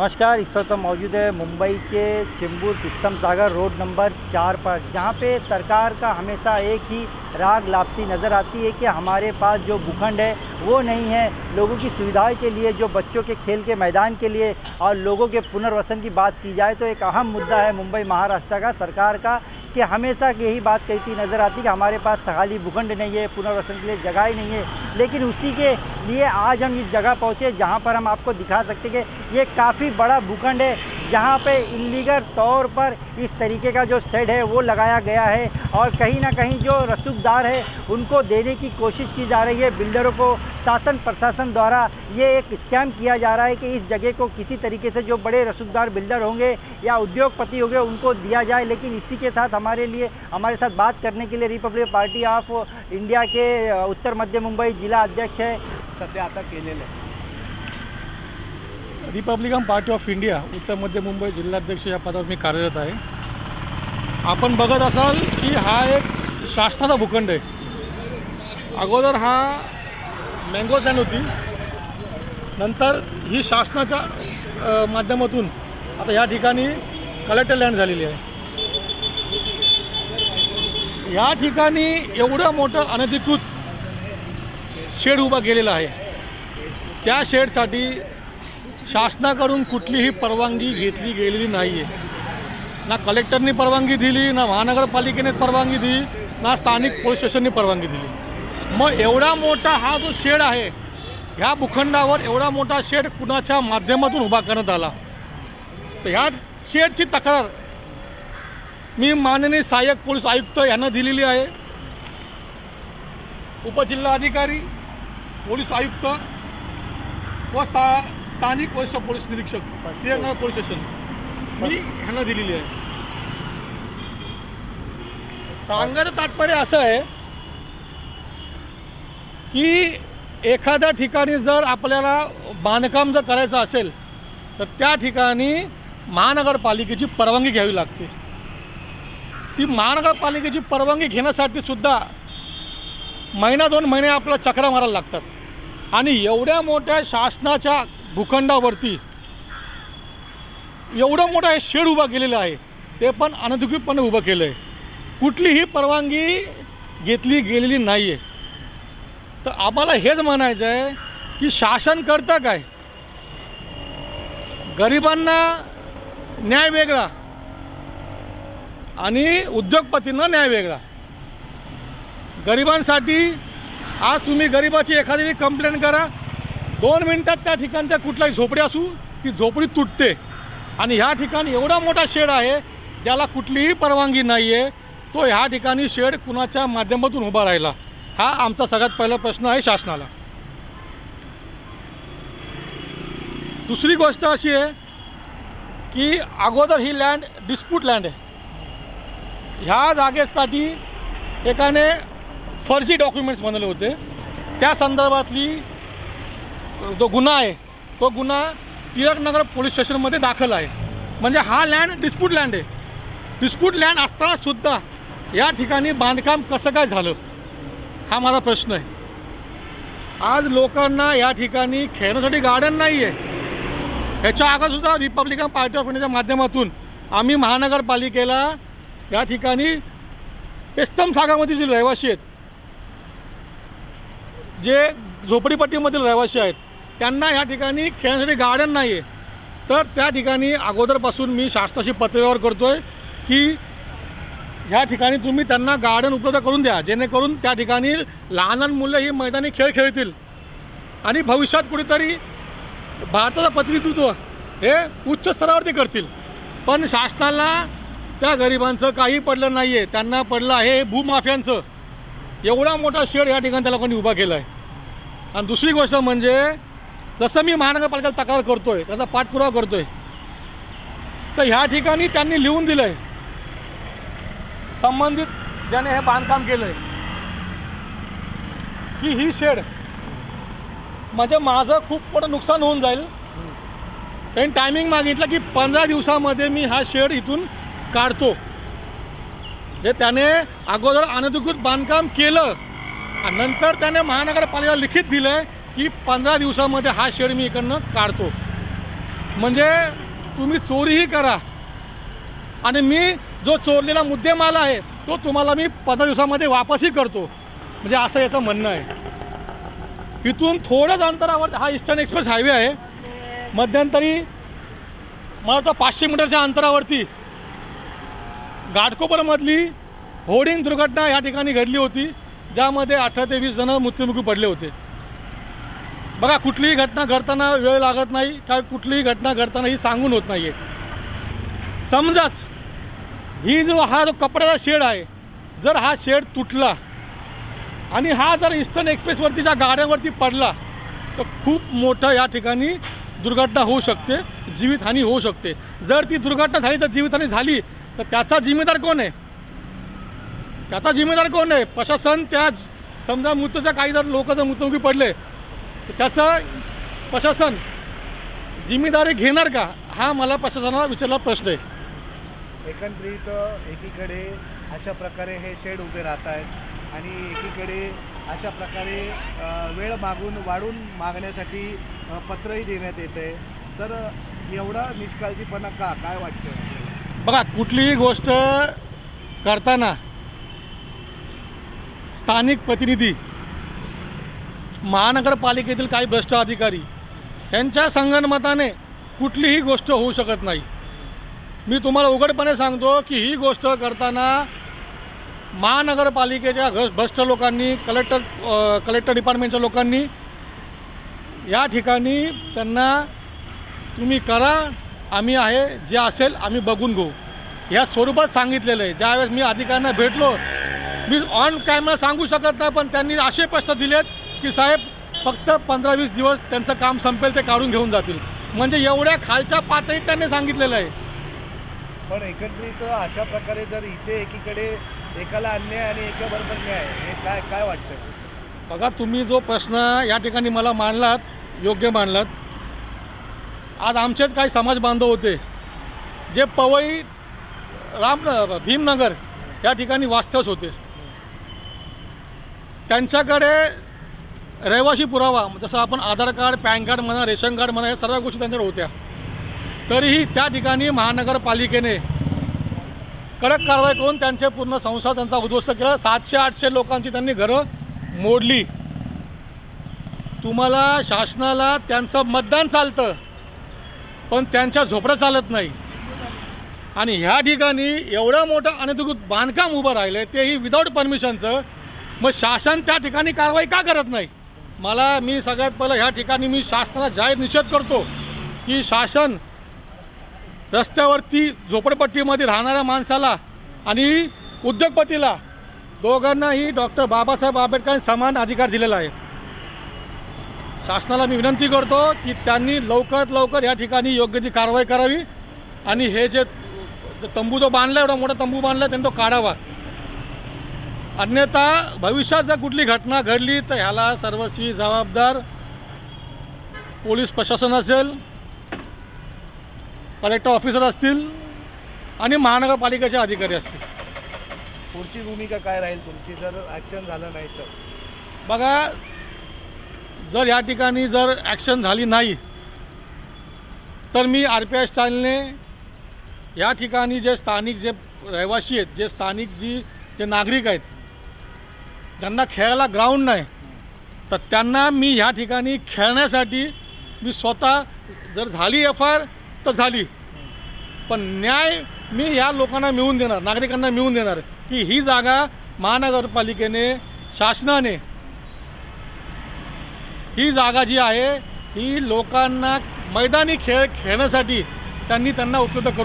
नमस्कार। इस वक्त हम मौजूद है मुंबई के चेंबूर तिस्तम सागर रोड नंबर 4 पर, जहां पे सरकार का हमेशा एक ही राग लापती नज़र आती है कि हमारे पास जो भूखंड है वो नहीं है। लोगों की सुविधाओं के लिए, जो बच्चों के खेल के मैदान के लिए और लोगों के पुनर्वसन की बात की जाए तो एक अहम मुद्दा है मुंबई महाराष्ट्र का, सरकार का, कि हमेशा यही बात कहती नज़र आती कि हमारे पास खाली भूखंड नहीं है, पुनर्वसन के लिए जगह ही नहीं है। लेकिन उसी के लिए आज हम इस जगह पहुँचे जहाँ पर हम आपको दिखा सकते कि ये काफ़ी बड़ा भूखंड है, जहाँ पे इल्लीगल तौर पर इस तरीके का जो शेड है वो लगाया गया है और कहीं ना कहीं जो रसूखदार है उनको देने की कोशिश की जा रही है। बिल्डरों को शासन प्रशासन द्वारा ये एक स्कैम किया जा रहा है कि इस जगह को किसी तरीके से जो बड़े रसूखदार बिल्डर होंगे या उद्योगपति होंगे उनको दिया जाए। लेकिन इसी के साथ हमारे साथ बात करने के लिए रिपब्लिक पार्टी ऑफ इंडिया के उत्तर मध्य मुंबई जिला अध्यक्ष है सध्या आता केलेलं आहे। रिपब्लिकन पार्टी ऑफ इंडिया उत्तर मध्य मुंबई जिल्हाध्यक्ष या पदावर मी कार्यरत आहे। आपण बघत असाल की हा एक शासनाचा भूखंड आहे। अगोदर हा मँगो लँड होती, नंतर ही शासनाच्या माध्यमातून आता या ठिकाणी कलेक्टर लँड झालेली आहे। या ठिकाणी एवढं मोठं अनधिकृत शेड उभा केलेला आहे। त्या शेडसाठी शासनाकडून कुठलीही परवानगी घेतली गेलेली नाही आहे। ना कलेक्टरनी परवानगी दिली, ना महानगरपालिकेने परवानगी दिली, ना स्थानिक पोलीस स्टेशनने परवानगी दिली। मग एवढा मोठा हा जो शेड आहे, ह्या भूखंडावर एवढा मोठा शेड कुणाच्या माध्यमातून उभा करण्यात आला, तर ह्या शेडची तक्रार मी माननीय सहाय्यक पोलीस आयुक्त यांना दिलेली आहे। उपजिल्हाधिकारी, पोलीस आयुक्त व स्थानिक वरिष्ठ पोलीस निरीक्षक टिळकनगर पोलीस स्टेशन मी ह्यांना दिलेली आहे। सांगायचं तात्पर्य असं आहे की एखाद्या ठिकाणी जर आपल्याला बांधकाम जर करायचं असेल तर त्या ठिकाणी महानगरपालिकेची परवानगी घ्यावी लागते। ती महानगरपालिकेची परवानगी घेण्यासाठी सुद्धा महिना 2 महिने आपल्याला चक्रा मारायला लागतात। आणि एवढ्या मोठ्या शासनाच्या भूखंडावरती एवढं मोठं हे शेड उभा केलेलं आहे, ते पण अनधिकृतपणे उभं केलं आहे। कुठलीही परवानगी घेतली गेलेली नाही आहे। तर आम्हाला हेच म्हणायचं आहे की शासन करतं काय? गरिबांना न्याय वेगळा आणि उद्योगपतींना न्याय वेगळा। गरिबांसाठी आज तुम्ही गरिबाची एखादी कंप्लेंट करा, 2 मिनिटात त्या ठिकाणच्या कुठलाही झोपडी असू ती झोपडी तुटते। आणि ह्या ठिकाणी एवढा मोठा शेड आहे ज्याला कुठलीही परवानगी नाही आहे, तो ह्या ठिकाणी शेड कुणाच्या माध्यमातून उभा राहिला, हा आमचा सगळ्यात पहिला प्रश्न आहे शासनाला। दुसरी गोष्ट अशी आहे की अगोदर ही लँड डिस्प्यूट लँड आहे। ह्या जागेसाठी एकाने फर्जी डॉक्युमेंट्स बनवले होते, त्या संदर्भातली जो गुन्हा आहे तो गुन्हा टिळकनगर पोलीस स्टेशनमध्ये दाखल आहे। म्हणजे हा लँड डिस्प्यूट लँड आहे। डिस्प्यूट लँड असताना सुद्धा या ठिकाणी बांधकाम कसं काय झालं, हा माझा प्रश्न आहे। आज लोकांना या ठिकाणी खेळण्यासाठी गार्डन नाही आहे। ह्याच्या अगोदरसुद्धा रिपब्लिकन पार्टी ऑफ इंडियाच्या माध्यमातून आम्ही महानगरपालिकेला या ठिकाणी तिस्तम सागरमधील जे रहिवासी आहेत, जे झोपडीपट्टीमधील रहिवासी आहेत, त्यांना या ठिकाणी खेळण्यासाठी गार्डन नाही आहे। तर त्या ठिकाणी अगोदरपासून मी शासनाशी पत्रव्यवहार करतो आहे की ह्या ठिकाणी तुम्ही त्यांना गार्डन उपलब्ध करून द्या, जेणेकरून त्या ठिकाणी लहान लहान मुलं ही मैदानी खेळ खेळतील आणि भविष्यात कुठेतरी भारताचं प्रतिनिधित्व हे उच्च स्तरावरती करतील। पण शासनाला त्या गरिबांचं काही पडलं नाही आहे, त्यांना पडलं आहे भूमाफियांचं। एवढा मोठा शेड या ठिकाणी त्या लोकांनी उभा केला आहे। आणि दुसरी गोष्ट म्हणजे जसं मी महानगरपालिकेला तक्रार करतो आहे, त्याचा पाठपुरावा करतो आहे, तर ह्या ठिकाणी त्यांनी लिहून दिलं आहे संबंधित ज्याने हे बांधकाम केलं आहे की ही शेड म्हणजे माझं खूप मोठं नुकसान होऊन जाईल। त्यांनी टायमिंग मागितलं की 15 दिवसामध्ये मी हा शेड इथून काढतो। हे त्याने अगोदर अनधिकृत बांधकाम केलं आणि नंतर त्याने महानगरपालिकेला लिखित दिलं की 15 दिवसामध्ये हा शेड मी इकडनं काढतो। म्हणजे तुम्ही चोरीही करा आणि मी जो चोरलेला मुद्देमाल आहे तो तुम्हाला मी 15 दिवसामध्ये वापसही करतो, म्हणजे असं याचं म्हणणं आहे। इथून थोड्याच अंतरावर हा ईस्टर्न एक्सप्रेस हायवे आहे, मध्यंतरी मला वाटतं 500 मीटरच्या अंतरावरती घाटकोपरमधली होर्डिंग दुर्घटना या ठिकाणी घडली होती, ज्यामध्ये 18 ते 20 जण मृत्युमुखी पडले होते। बघा, कुठलीही घटना घडताना वेळ लागत नाही, काय कुठलीही घटना घडताना ही सांगून होत नाही आहे। समजाच हा जो कपड्याचा शेड आहे, जर हा शेड तुटला आणि हा जर ईस्टर्न एक्सप्रेसवरतीच्या गाड्यांवरती पडला तर खूप मोठं या ठिकाणी दुर्घटना होऊ शकते, जीवितहानी होऊ शकते। जर ती दुर्घटना झाली तर जीवितहानी झाली तर त्याचा जिम्मेदार कोण आहे? त्याचा जिम्मेदार कोण आहे? प्रशासन। त्या समजा मृत्यूच्या काही जर लोक जर मृत्युमुखी पडले तर त्याचा प्रशासन जिम्मेदारी घेणार का? हा मला प्रशासनाला विचारला प्रश्न आहे। एकंदरीत एकीकडे अशा प्रकारे हे शेड उभे राहत आहेत आणि एकीकडे अशा प्रकारे वेळ वाढून मागण्यासाठी पत्रही देण्यात येते, तर एवढा निष्काळजीपणा का? काय वाटतं? बघा, कुठलीही गोष्ट करताना स्थानिक प्रतिनिधी, महानगरपालिकेतील काही भ्रष्ट अधिकारी यांच्या संगनमताने कुठलीही गोष्ट होऊ शकत नाही। मी तुम्हाला उघडपणे सांगतो की ही गोष्ट करताना महानगरपालिकेच्या भ्रष्ट लोकांनी, कलेक्टर डिपार्टमेंटच्या लोकांनी या ठिकाणी त्यांना तुम्ही करा, आम्ही आहे, जे असेल आम्ही बघून घेऊ या स्वरूपात सांगितलेलं आहे। ज्यावेळेस मी अधिकाऱ्यांना भेटलो, मी ऑन कॅमेरा सांगू शकत नाही, पण त्यांनी असे प्रश्न दिलेत की साहेब फक्त 15-20 दिवस त्यांचं काम संपेल, ते काढून घेऊन जातील। म्हणजे एवढ्या खालच्या पातळीत त्यांनी सांगितलेलं आहे। पण एकत्रित अशा प्रकारे जर इथे एकीकडे एकाला अन्याय आणि एकाबरोबर न्याय, हे काय वाटतं? बघा, तुम्ही जो प्रश्न या ठिकाणी मला मांडलात, योग्य मांडलात। आज आमचेच काही समाज बांधव होते जे पवई, भीमनगर या ठिकाणी वास्तव्यास होते, त्यांच्याकडे रहिवासी पुरावा जसं आपण आधार कार्ड, पॅन कार्ड म्हणा, रेशन कार्ड म्हणा, या सर्व गोष्टी त्यांच्याकडे होत्या। तरीही त्या ठिकाणी महानगरपालिकेने कडक कारवाई करून त्यांचे पूर्ण संसार त्यांचा उद्ध्वस्त केला। 700-800 लोकांची त्यांनी घरं मोडली। तुम्हाला शासनाला त्यांचं मतदान चालतं, पण त्यांच्या झोपड्या चालत नाही। आणि ह्या ठिकाणी एवढं मोठं अनधिकृत बांधकाम उभं राहिलं, तेही विदाऊट परमिशनचं, मग शासन त्या ठिकाणी कारवाई का करत नाही? मी सगळ्यात पहिलं ह्या ठिकाणी मी शासनाला जाहीर निषेध करतो की शासन रस्त्यावरती झोपडपट्टीमध्ये राहणाऱ्या माणसाला आणि उद्योगपतीला दोघांनाही डॉक्टर बाबासाहेब आंबेडकरांनी समान अधिकार दिलेला आहे। शासनाला मी विनंती करतो की त्यांनी लवकरात लवकर या ठिकाणी योग्य ती कारवाई करावी आणि हे जे तंबू जो बांधला, एवढा मोठा तंबू बांधला, त्यांनी तो काढावा। अन्यथा भविष्यात जर कुठली घटना घडली तर ह्याला सर्वस्वी जबाबदार पोलीस प्रशासन असेल, कलेक्टर ऑफिसर असतील आणि महानगरपालिकेचे अधिकारी असतील। पुढची भूमिका काय राहील तुमची जर ॲक्शन झालं नाही तर? बघा, जर या ठिकाणी जर ॲक्शन झाली नाही तर मी RPI स्टाईलने या ठिकाणी जे स्थानिक जे रहिवासी आहेत, जे स्थानिक जे नागरिक आहेत, ज्यांना खेळायला ग्राउंड नाही, तर त्यांना मी ह्या ठिकाणी खेळण्यासाठी मी स्वतः, जर झाली FIR तर झाली, पण न्याय मी या लोकांना मिळवून देणार, नागरिकांना मिळवून देणार की ही जागा महानगरपालिकेने, शासनाने ही जागा जी आहे ही लोकांना मैदानी खेळ खेळण्यासाठी त्यांना उपलब्ध करून